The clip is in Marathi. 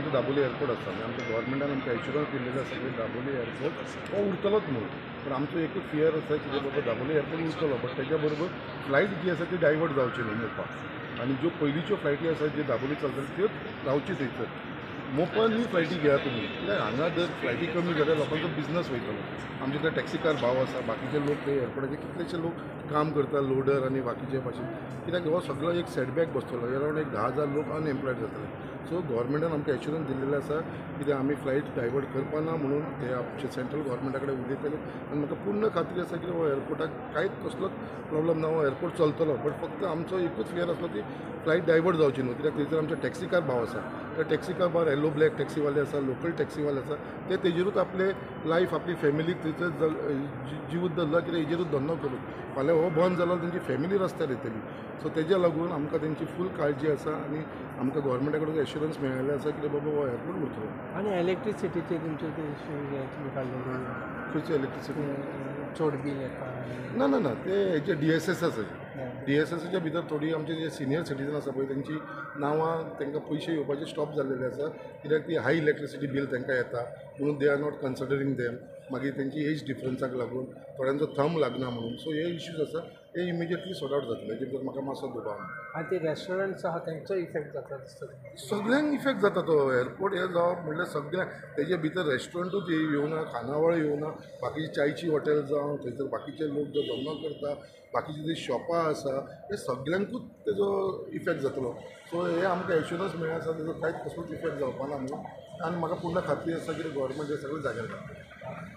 जो दाबोली एअरपोर्ट आसा आमच्या गव्हर्मेंटान आमकां एश्युरन्स दिल्लेलो आसा की दाबोली एअरपोर्ट हो उरतलोच म्हणून. पण आमचो एकूच फियर आसा की बाबा दाबोली एअरपोर्ट उरतलो, बट त्याच्या बरोबर फ्लायट जी आसा ती डायवर्ट जावची न्ही मोपा. आनी ज्यो पयलींच्यो फ्लायटी आसा ज्यो दाबोली चलतल्यो त्यो रावची थंयसर. मोपन फ्लायटी घेया तुमी, कित्याक हांगा जर फ्लायटी कमी जाल्यार लोकांचो बिजनस वयतलो. आमचे ते टॅक्सी कार भाव आसा, बाकीचे लोक ते एअरपोर्टाचेर कितलेशे लोक काम करता, लोडर आनी बाकीचे भाशेन. कित्याक हो सगळो एक सेटबॅक बसतलो, अरावंड एक 10,000 लोक अनएम्प्लॉयड जातले. सो गव्हर्मेंटान आमकां एश्युरन्स दिल्लेलो आसा कित्याक आमी फ्लायट डायवर्ट करपा ना म्हणून ते आमचे सेंट्रल गव्हर्मेंटा कडेन उलयतले. आनी म्हाका पूर्ण खात्री आसा की हो एअरपोर्टाक कांयच कसलोच प्रॉब्लम ना, हो एअरपोर्ट चलतलो. बट फक्त आमचो एकूच फियर आसलो की फ्लायट डायवर्ट जावची न्हू, कित्याक थंयसर आमचे टॅक्सी कार भाव आसा. ते टॅक्सी कार भाव येलो ब्लॅक टॅक्सीवाले आसा, लोकल टॅक्सीवाले आसा, ते तेजेरूच आपले लायफ आपली फॅमिलीक थंयसर जिवीत धरला, कित्याक हेजेरूच धंदो करून. फाल्यां हो बंद जालो तेंची फॅमिली रस्त्यार येतली. सो तेज्या लागून आमकां तेंची फूल काळजी आसा आनी आमकां गव्हर्मेंटा कडून एश्युरन्स मेळिल्लें आसा की बाबा हो एअरपोर्ट उरतलो. आणि इलेक्ट्रिसिटीचे तुमचे ते तुमी काडलेले खंयची इलेक्ट्रिसिटी? चड बील येता? ना ना ना, ते हेचे DSS आसा. DSSच्या भितर थोडी आमचे जे सिनियर सिटीजन आसा पळय तेंची नांवां तांकां पयशे येवपाचे स्टॉप जाल्लेले आसा, कित्याक ती हाय इलेक्ट्रिसिटी बील तांकां येता म्हणून दे आर नॉट कन्सिडरींग देम. मागीर तेंची एज डिफरन्साक लागून थोड्यांचो थंब लागना म्हणून. सो हे इश्यूज आसा, हे इमिजिएटली सॉर्ट आवट जातले. हेजे भितर म्हाका मातसो दुबाव. आनी ते रेस्टॉरंट्स आहा तेंचो इफेक्ट जाता दिसता? सगळ्यांक इफेक्ट जाता तो. एअरपोर्ट हे जावप म्हणल्यार सगळ्यांक. तेजे भितर रेस्टॉरंटूच येवना, खानावळ येवना, बाकीची चायची हॉटेल जावं, थंयसर बाकीचे लोक जो धंदो करता, बाकीची जी शॉपां आसा, हे सगळ्यांकूच तेजो इफेक्ट जातलो. सो हे आमकां एश्युरन्स मेळ्ळा आसा तेजो कांयच कसलोच इफेक्ट जावपा ना म्हणून. आनी म्हाका पूर्ण खात्री आसा की गव्हर्मेंट हे सगळें जाग्यार घालतलो.